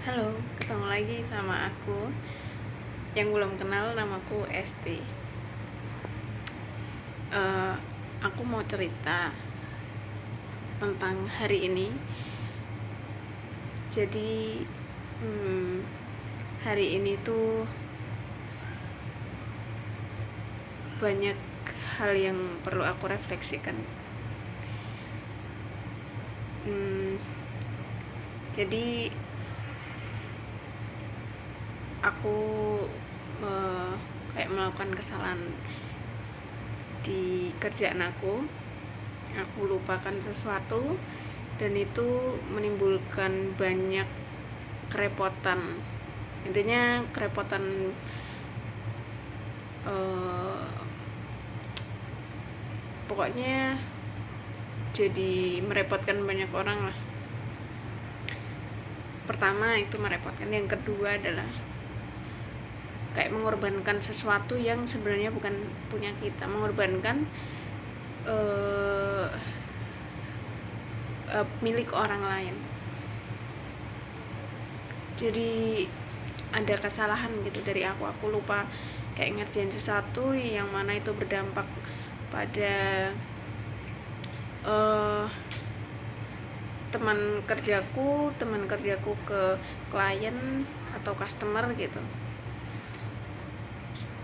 Halo, ketemu lagi sama aku. Yang belum kenal, namaku Esti. Eh, aku mau cerita tentang hari ini. Jadi hari ini tuh banyak hal yang perlu aku refleksikan. Jadi aku kayak melakukan kesalahan di kerjaan aku lupakan sesuatu dan itu menimbulkan banyak kerepotan. Intinya kerepotan, pokoknya jadi merepotkan banyak orang lah. Pertama itu merepotkan, yang kedua adalah kayak mengorbankan sesuatu yang sebenarnya bukan punya kita, mengorbankan milik orang lain. Jadi ada kesalahan gitu dari aku lupa kayak ngerjain sesuatu yang mana itu berdampak pada teman kerjaku ke klien atau customer gitu.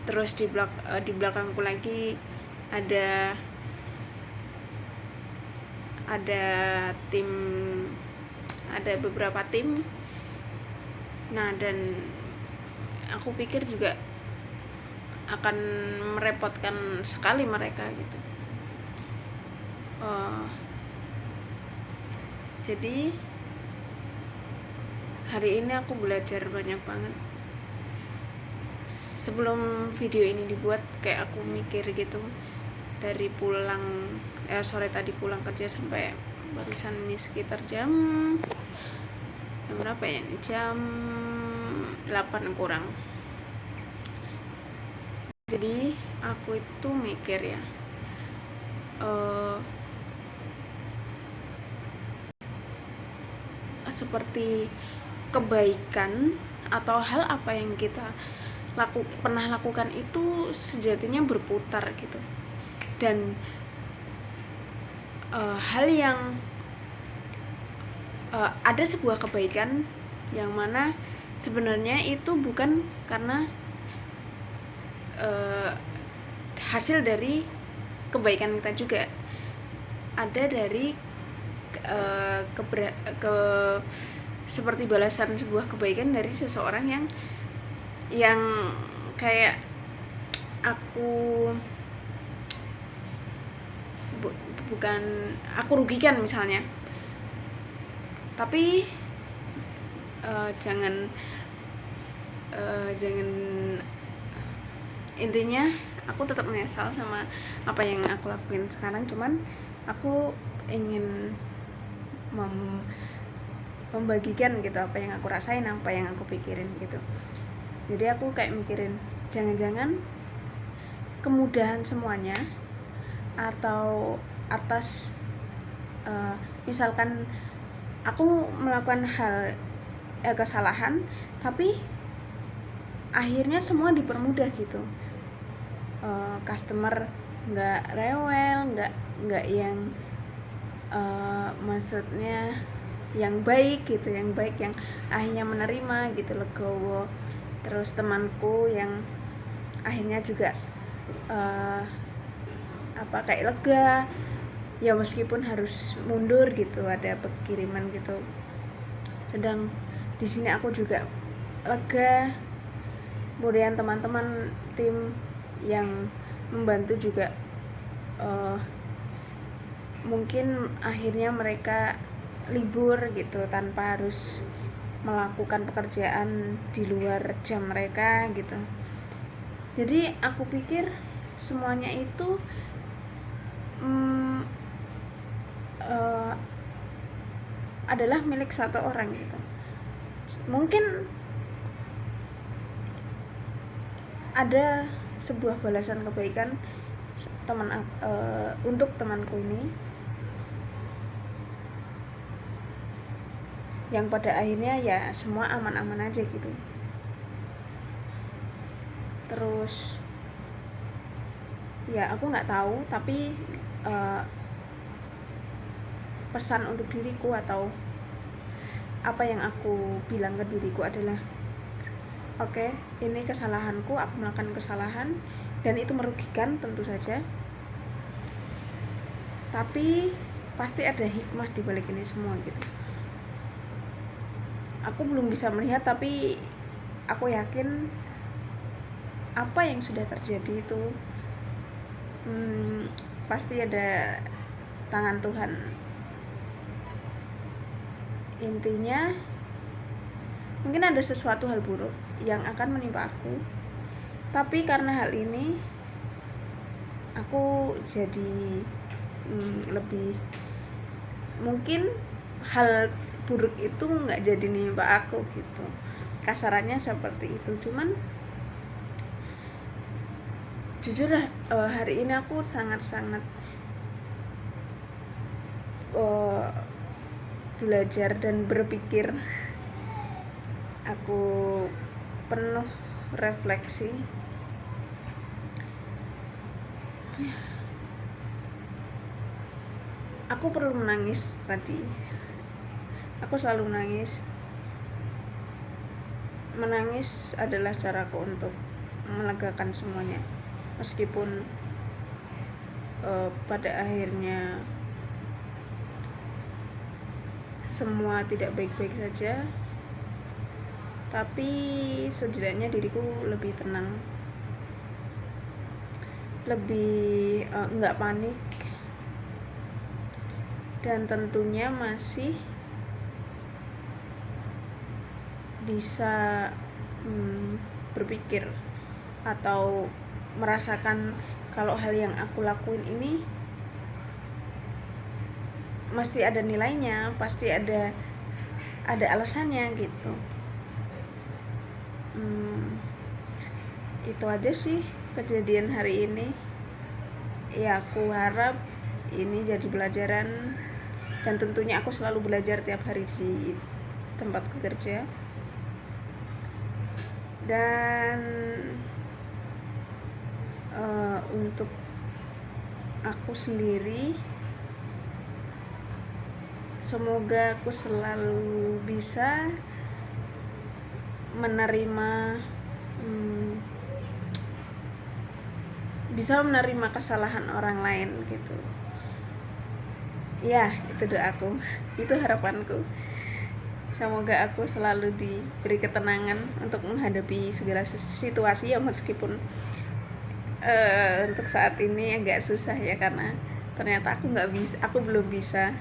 Terus di belakangku lagi ada tim, ada beberapa tim. Nah, dan aku pikir juga akan merepotkan sekali mereka gitu. Jadi hari ini aku belajar banyak banget. Sebelum video ini dibuat kayak aku mikir gitu, dari sore tadi pulang kerja sampai barusan ini sekitar jam berapa ya? Jam 8 kurang. Jadi aku itu mikir ya, seperti kebaikan atau hal apa yang kita pernah lakukan itu sejatinya berputar gitu. Dan hal yang ada sebuah kebaikan yang mana sebenarnya itu bukan karena hasil dari kebaikan kita juga, ada dari seperti balasan sebuah kebaikan dari seseorang yang kayak bukan aku rugikan misalnya, tapi jangan intinya aku tetap menyesal sama apa yang aku lakuin sekarang. Cuman aku ingin membagikan gitu apa yang aku rasain, apa yang aku pikirin gitu. Jadi aku kayak mikirin, jangan-jangan kemudahan semuanya atau atas misalkan aku melakukan kesalahan, tapi akhirnya semua dipermudah gitu. Customer nggak rewel, nggak yang maksudnya yang baik gitu, yang akhirnya menerima gitu, legowo. Terus temanku yang akhirnya juga kayak lega ya, meskipun harus mundur gitu, ada pengiriman gitu. Sedang di sini aku juga lega. Kemudian teman-teman tim yang membantu juga mungkin akhirnya mereka libur gitu tanpa harus melakukan pekerjaan di luar jam mereka gitu. Jadi aku pikir semuanya itu adalah milik satu orang gitu. Mungkin ada sebuah balasan kebaikan untuk temanku ini, yang pada akhirnya ya semua aman-aman aja gitu. Terus ya aku nggak tahu, tapi pesan untuk diriku atau apa yang aku bilang ke diriku adalah oke, ini kesalahanku, aku melakukan kesalahan dan itu merugikan tentu saja, tapi pasti ada hikmah di balik ini semua gitu. Aku belum bisa melihat, tapi aku yakin apa yang sudah terjadi itu pasti ada tangan Tuhan. Intinya mungkin ada sesuatu hal buruk yang akan menimpa aku, tapi karena hal ini aku jadi lebih, mungkin hal buruk itu nggak jadi nimpa aku gitu, kasarannya seperti itu. Cuman jujur hari ini aku sangat-sangat belajar dan berpikir. Aku penuh refleksi. Aku perlu menangis tadi. Aku selalu menangis. Menangis adalah caraku untuk melegakan semuanya. Meskipun pada akhirnya semua tidak baik-baik saja, tapi setidaknya diriku lebih tenang, lebih nggak panik, dan tentunya masih bisa berpikir atau merasakan kalau hal yang aku lakuin ini mesti ada nilainya, pasti ada alasannya gitu. Itu aja sih kejadian hari ini. Ya aku harap ini jadi pelajaran, dan tentunya aku selalu belajar tiap hari di tempatku kerja. Dan untuk aku sendiri, semoga aku selalu bisa menerima kesalahan orang lain gitu. Ya, itu doaku, itu harapanku. Semoga aku selalu diberi ketenangan untuk menghadapi segala situasi ya, meskipun untuk saat ini agak susah ya, karena ternyata aku belum bisa.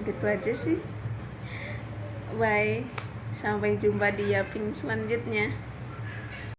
Gitu aja sih. Bye, sampai jumpa di Yaping selanjutnya.